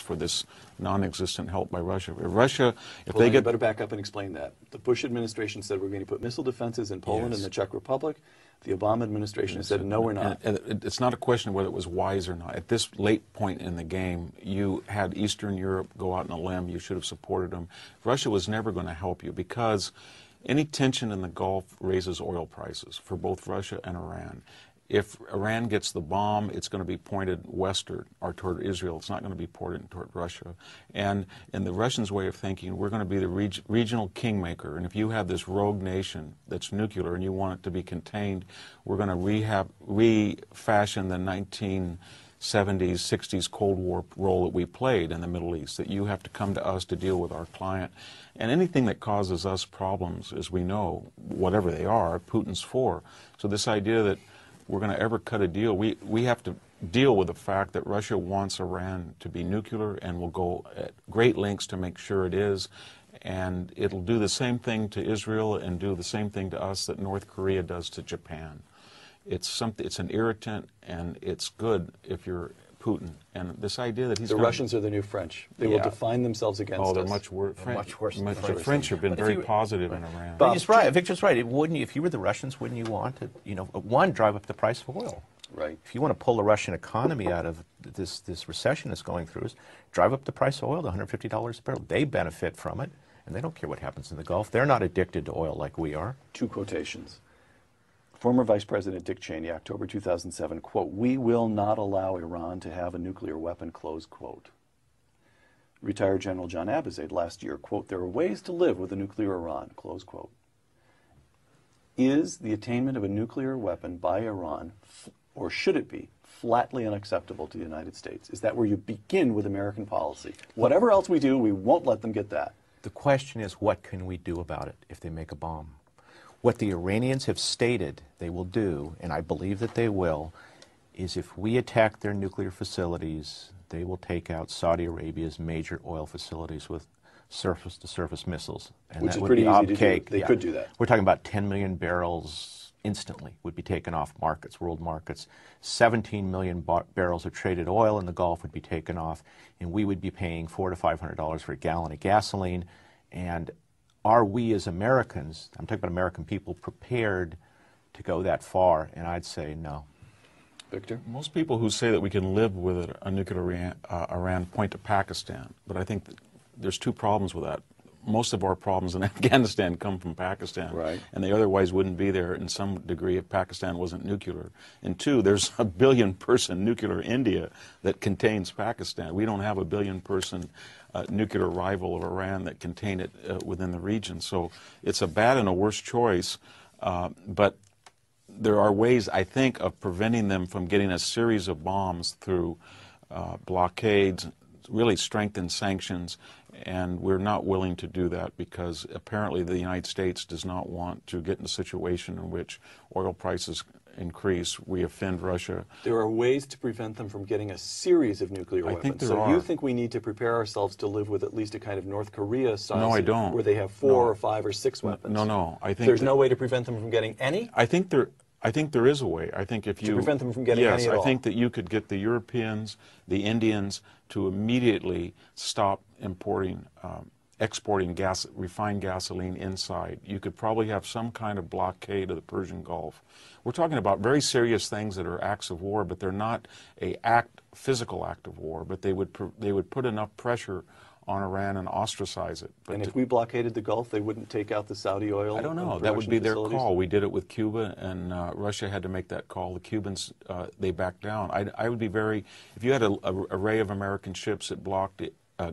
for this non-existent help by Russia. If Well, they you get... better back up and explain that. The Bush administration said we're going to put missile defenses in Poland and the Czech Republic. The Obama administration has said, no, we're not. And it's not a question of whether it was wise or not. At this late point in the game, you had Eastern Europe go out on a limb. You should have supported them. Russia was never going to help you because any tension in the Gulf raises oil prices for both Russia and Iran. If Iran gets the bomb, it's going to be pointed westward or toward Israel. It's not going to be pointed toward Russia. And in the Russians' way of thinking, we're going to be the regional kingmaker. And if you have this rogue nation that's nuclear and you want it to be contained, we're going to refashion the 1970s, 60s Cold War role that we played in the Middle East, that you have to come to us to deal with our client. And anything that causes us problems, as we know, whatever they are, Putin's for. So this idea that we're going to ever cut a deal, we have to deal with the fact that Russia wants Iran to be nuclear and will go at great lengths to make sure it is. And it'll do the same thing to Israel and do the same thing to us that North Korea does to Japan. It's an irritant, and it's good if you're Putin. And this idea that he's the Russians are the new French. They will define themselves against us. Oh, they're much worse. Much worse. The French have been very positive in Iran. But he's right. Victor's right. If you were the Russians, wouldn't you want to, one, drive up the price of oil? Right. If you want to pull the Russian economy out of this recession that's going through, drive up the price of oil to $150 a barrel. They benefit from it, and they don't care what happens in the Gulf. They're not addicted to oil like we are. Two quotations. Former Vice President Dick Cheney, October 2007, quote, "We will not allow Iran to have a nuclear weapon," close quote. Retired General John Abizaid last year, quote, "There are ways to live with a nuclear Iran," close quote. Is the attainment of a nuclear weapon by Iran, or should it be, flatly unacceptable to the United States? Is that where you begin with American policy? Whatever else we do, we won't let them get that. The question is, what can we do about it if they make a bomb? What the Iranians have stated they will do, and I believe that they will, is if we attack their nuclear facilities, they will take out Saudi Arabia's major oil facilities with surface-to-surface missiles. And which that is would pretty be easy to cake. do. They could do that. We're talking about 10 million barrels instantly would be taken off markets, world markets. 17 million barrels of traded oil in the Gulf would be taken off, and we would be paying $400 to $500 for a gallon of gasoline. And are we as Americans, I'm talking about American people, prepared to go that far? And I'd say no. Victor? Most people who say that we can live with a nuclear Iran point to Pakistan, but I think that there's two problems with that. Most of our problems in Afghanistan come from Pakistan, right, and they otherwise wouldn't be there in some degree if Pakistan wasn't nuclear. And two, there's a billion-person nuclear India that contains Pakistan. We don't have a billion-person nuclear rival of Iran that contain it within the region. So it's a bad and a worse choice, but there are ways, I think, of preventing them from getting a series of bombs through blockades, really strengthened sanctions, and we're not willing to do that because apparently the United States does not want to get in a situation in which oil prices increase, we offend Russia. There are ways to prevent them from getting a series of nuclear weapons. I think there so are. You think we need to prepare ourselves to live with at least a kind of North Korea style? No, I don't. Where they have four or five or six weapons. No. I think there's no way to prevent them from getting any? I think there is a way. I think if you prevent them from getting any at all. I think that you could get the Europeans, the Indians to immediately stop exporting refined gasoline inside. You could probably have some kind of blockade of the Persian Gulf. We're talking about very serious things that are acts of war, but they're not a physical act of war. But they would put enough pressure on Iran and ostracize it. But and if we blockaded the Gulf, they wouldn't take out the Saudi oil? I don't know. That would be their call. We did it with Cuba, and Russia had to make that call. The Cubans, they backed down. I would be if you had an array of American ships that blocked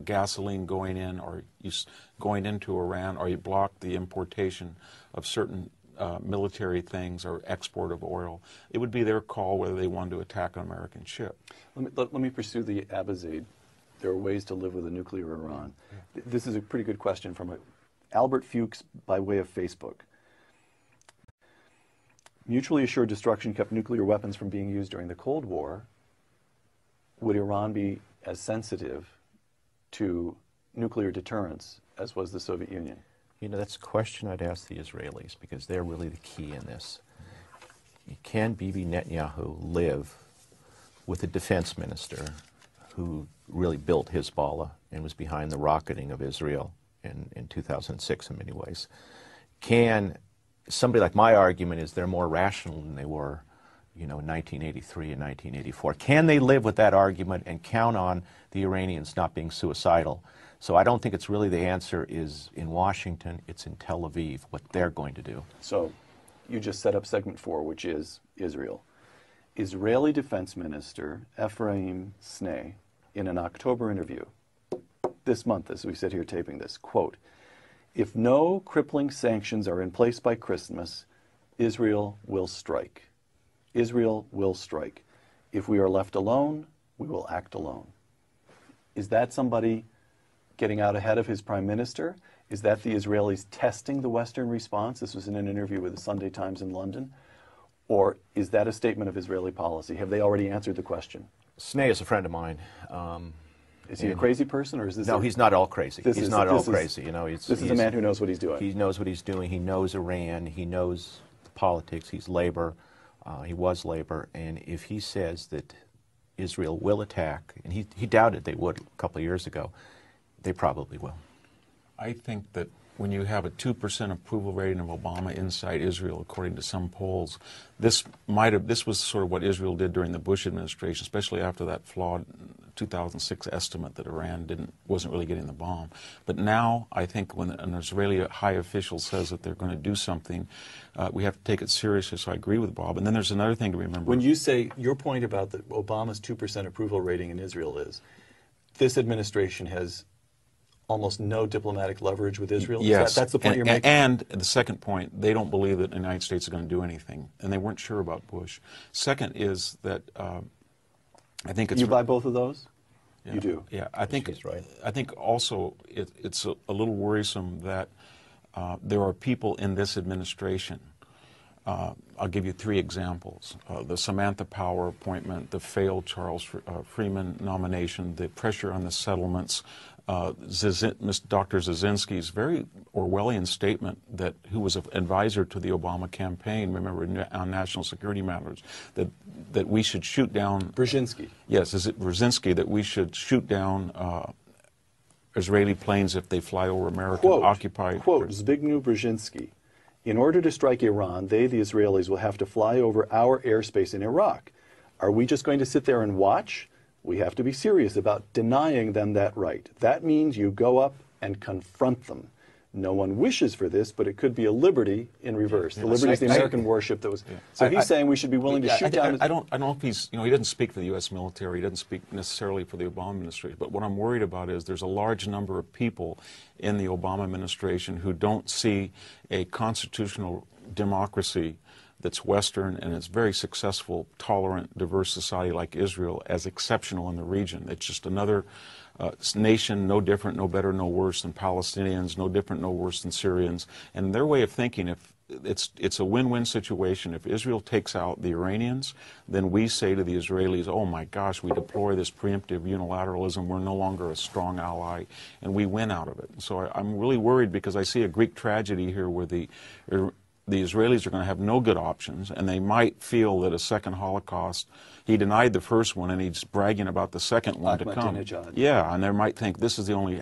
gasoline going in or going into Iran, or you blocked the importation of certain military things or export of oil, it would be their call whether they wanted to attack an American ship. Let me pursue the Abizaid. There are ways to live with a nuclear Iran. This is a pretty good question from Albert Fuchs by way of Facebook. Mutually assured destruction kept nuclear weapons from being used during the Cold War. Would Iran be as sensitive to nuclear deterrence as was the Soviet Union? That's a question I'd ask the Israelis because they're really the key in this. Can Bibi Netanyahu live with a defense minister who really built Hezbollah and was behind the rocketing of Israel in 2006 in many ways. Can somebody like my argument is they're more rational than they were, you know, in 1983 and 1984. Can they live with that argument and count on the Iranians not being suicidal? So I don't think it's really the answer is in Washington, it's in Tel Aviv, what they're going to do. So you just set up segment 4, which is Israel. Israeli Defense Minister Ephraim Sneh, in an October interview this month, as we sit here taping this, quote, "If no crippling sanctions are in place by Christmas, Israel will strike. Israel will strike. If we are left alone, we will act alone." Is that somebody getting out ahead of his prime minister? Is that the Israelis testing the Western response? This was in an interview with the Sunday Times in London. Or is that a statement of Israeli policy? Have they already answered the question? Sneh is a friend of mine. Is he a crazy person, or is this? No, he's not all crazy. He's not all crazy. You know, this is a man who knows what he's doing. He knows what he's doing. He knows Iran. He knows the politics. He's labor. He was labor. And if he says that Israel will attack, and he doubted they would a couple of years ago, they probably will. I think that when you have a 2% approval rating of Obama inside Israel, according to some polls, this was sort of what Israel did during the Bush administration, especially after that flawed 2006 estimate that Iran wasn't really getting the bomb. But now, I think when an Israeli high official says that they're going to do something, we have to take it seriously. So I agree with Bob. And then there's another thing to remember. When you say your point about Obama's 2% approval rating in Israel is, this administration has almost no diplomatic leverage with Israel? Yes. That's the point you're making? And the second point, they don't believe that the United States is going to do anything, and they weren't sure about Bush. Second is that I think it's... You buy both of those? Yeah, you do? Yeah, I think He's right. I think also it's a little worrisome that there are people in this administration. I'll give you 3 examples. The Samantha Power appointment, the failed Charles Freeman nomination, the pressure on the settlements, Dr. Zazinski's very Orwellian statement who was an advisor to the Obama campaign, remember, on national security matters, that we should shoot down... Brzezinski. Yes, is it Brzezinski, that we should shoot down Israeli planes if they fly over American occupied... Quote, Zbigniew Brzezinski. In order to strike Iran, they, the Israelis, will have to fly over our airspace in Iraq. Are we just going to sit there and watch? We have to be serious about denying them that right. That means you go up and confront them. No one wishes for this, but it could be a liberty in reverse. The liberty is the American warship that was... So he's saying we should be willing to shoot down... I don't know if he's... You know, he doesn't speak for the U.S. military. He doesn't speak necessarily for the Obama administration. But what I'm worried about is there's a large number of people in the Obama administration who don't see a constitutional democracy that's Western and it's very successful, tolerant, diverse society like Israel as exceptional in the region. It's just another nation, no different, no better, no worse than Palestinians, no different, no worse than Syrians. And their way of thinking, if it's a win-win situation. If Israel takes out the Iranians, then we say to the Israelis, oh my gosh, we deploy this preemptive unilateralism, we're no longer a strong ally, and we win out of it. So I'm really worried because I see a Greek tragedy here where the Israelis are going to have no good options, and they might feel that a second Holocaust, he denied the first one, and he's bragging about the second one to come. Yeah, and they might think this is the only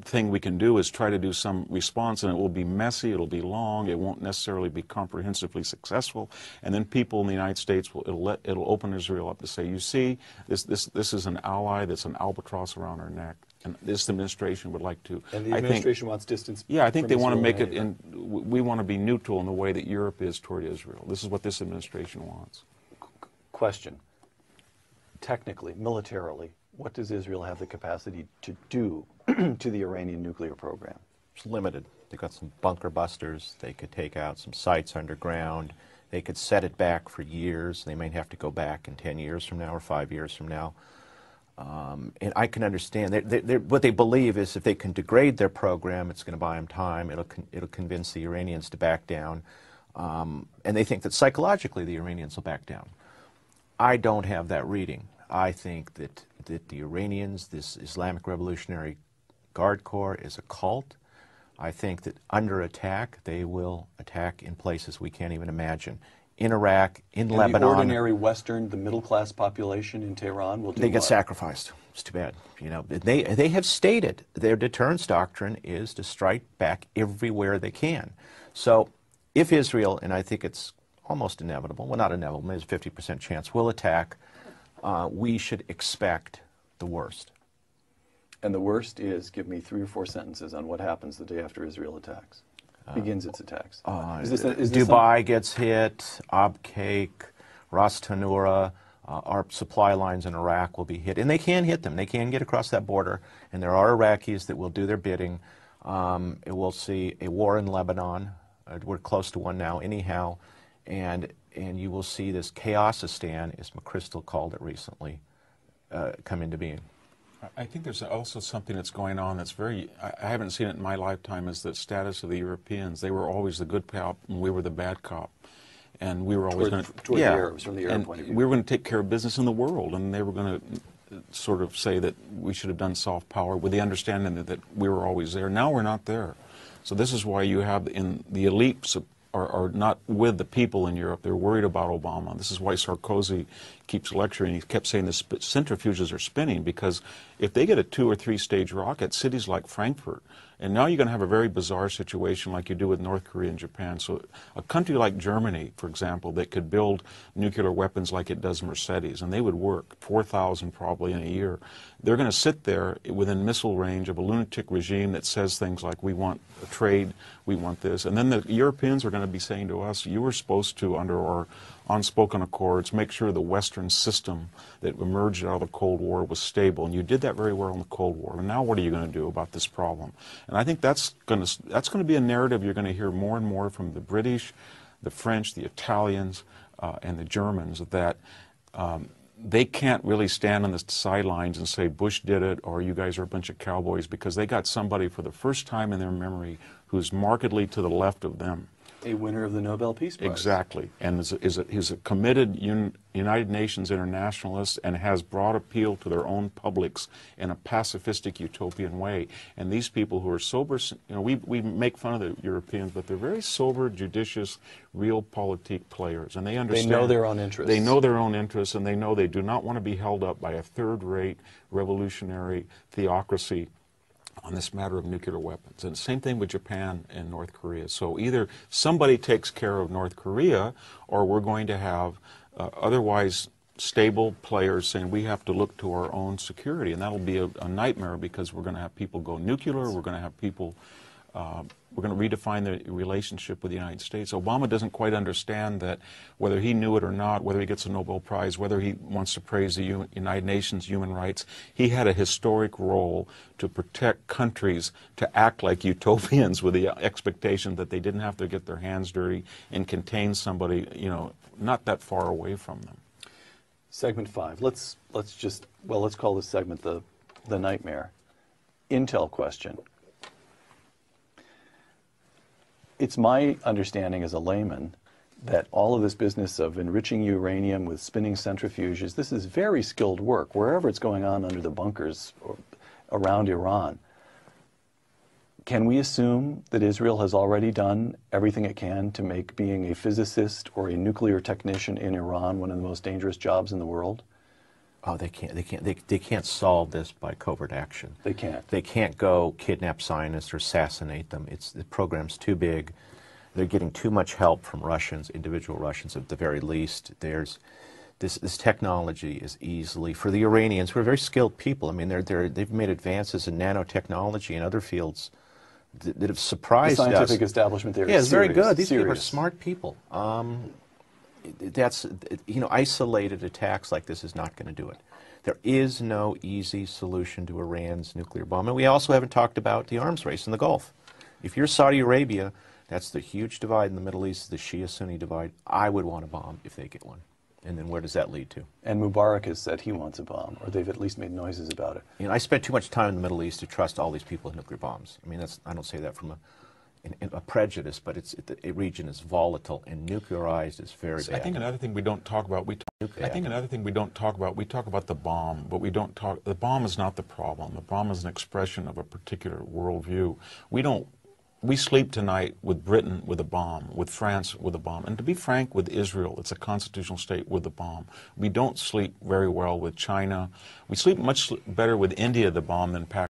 thing we can do is try to do some response, and it will be messy, it'll be long, it won't necessarily be comprehensively successful, and then people in the United States, it'll open Israel up to say, you see, this is an ally that's an albatross around our neck. And this administration would like to. And the administration wants distance. Yeah, I think they want to make it, and we want to be neutral in the way that Europe is toward Israel. This is what this administration wants. Question. Technically, militarily, what does Israel have the capacity to do to the Iranian nuclear program? It's limited. They've got some bunker busters. They could take out some sites underground. They could set it back for years. They may have to go back in 10 years from now or 5 years from now. And I can understand what they believe is if they can degrade their program, it's going to buy them time. It'll convince the Iranians to back down, and they think that psychologically the Iranians will back down. I don't have that reading. I think that the Iranians, this Islamic Revolutionary Guard Corps, is a cult. I think that under attack they will attack in places we can't even imagine. in Iraq, in And Lebanon. the ordinary Western, the middle-class population in Tehran will do They get what? sacrificed. It's too bad. You know, they have stated their deterrence doctrine is to strike back everywhere they can. So if Israel, and I think it's almost inevitable, well, not inevitable, there's a 50% chance, will attack, we should expect the worst. And the worst is, give me 3 or 4 sentences on what happens the day after Israel attacks. Begins its attacks. Is this Dubai gets hit, Abqaiq, Ras Tanura, our supply lines in Iraq will be hit. And they can hit them. They can get across that border. And there are Iraqis that will do their bidding. We'll see a war in Lebanon. We're close to one now anyhow. And you will see this chaosistan, as McChrystal called it recently, come into being. I think there's also something that's going on that's very, I haven't seen it in my lifetime, is the status of the Europeans. They were always the good cop and we were the bad cop. And we were always going to, toward the Arabs, from the Arab point of view. We were going to take care of business in the world, and they were going to sort of say that we should have done soft power with the understanding that we were always there. Now we're not there. So this is why you have in the elites are not with the people in Europe. They're worried about Obama. This is why Sarkozy keeps lecturing. He kept saying the centrifuges are spinning, because if they get a 2 or 3 stage rocket, cities like Frankfurt, and now you're going to have a very bizarre situation like you do with North Korea and Japan. So a country like Germany, for example, that could build nuclear weapons like it does Mercedes, and they would work 4,000 probably in a year. They're going to sit there within missile range of a lunatic regime that says things like, we want a trade, we want this. And then the Europeans are going to be saying to us, you were supposed to, under our unspoken accords, make sure the Western system that emerged out of the Cold War was stable. And you did that very well in the Cold War. And now what are you going to do about this problem? And I think that's going to be a narrative you're going to hear more and more from the British, the French, the Italians, and the Germans, that they can't really stand on the sidelines and say Bush did it or you guys are a bunch of cowboys, because they got somebody for the first time in their memory who's markedly to the left of them. A winner of the Nobel Peace Prize. Exactly, and is a committed United Nations internationalist and has broad appeal to their own publics in a pacifistic, utopian way. And these people who are sober, you know, we make fun of the Europeans, but they're very sober, judicious, realpolitik players, and they understand. They know their own interests. They know their own interests, and they know they do not want to be held up by a third-rate revolutionary theocracy on this matter of nuclear weapons. And same thing with Japan and North Korea. So either somebody takes care of North Korea, or we're going to have otherwise stable players saying we have to look to our own security. And that'll be a nightmare, because we're going to have people go nuclear, we're going to have people, we're going to redefine the relationship with the United States. Obama doesn't quite understand that, whether he knew it or not, whether he gets a Nobel Prize, whether he wants to praise the United Nations human rights, he had a historic role to protect countries to act like utopians with the expectation that they didn't have to get their hands dirty and contain somebody, you know, not that far away from them. Segment 5. Let's call this segment the nightmare. Intel question. It's my understanding as a layman that all of this business of enriching uranium with spinning centrifuges, this is very skilled work, wherever it's going on under the bunkers or around Iran. Can we assume that Israel has already done everything it can to make being a physicist or a nuclear technician in Iran one of the most dangerous jobs in the world? Oh, they can't solve this by covert action. They can't. They can't go kidnap scientists or assassinate them. The program's too big. They're getting too much help from Russians, individual Russians at the very least. There's this technology is easily, for the Iranians, who are very skilled people. I mean, they've made advances in nanotechnology and other fields that have surprised us. The scientific establishment there is it's very serious, good. These people are serious. smart people. That's, you know, isolated attacks like this is not going to do it. There is no easy solution to Iran's nuclear bomb. And we also haven't talked about the arms race in the Gulf. If you're Saudi Arabia, that's the huge divide in the Middle East, the Shia-Sunni divide. I would want a bomb if they get one. And then where does that lead to? And Mubarak has said he wants a bomb, or they've at least made noises about it. You know, I spent too much time in the Middle East to trust all these people with nuclear bombs. I mean, I don't say that from a prejudice, but the region is volatile, and nuclearized is very bad. I think another thing we don't talk about, we talk about the bomb, but we don't talk, the bomb is not the problem. The bomb is an expression of a particular worldview. We don't we sleep tonight with Britain with a bomb, with France with a bomb, and to be frank, with Israel, it's a constitutional state with a bomb. We don't sleep very well with China. We sleep much better with India, the bomb, than Pakistan.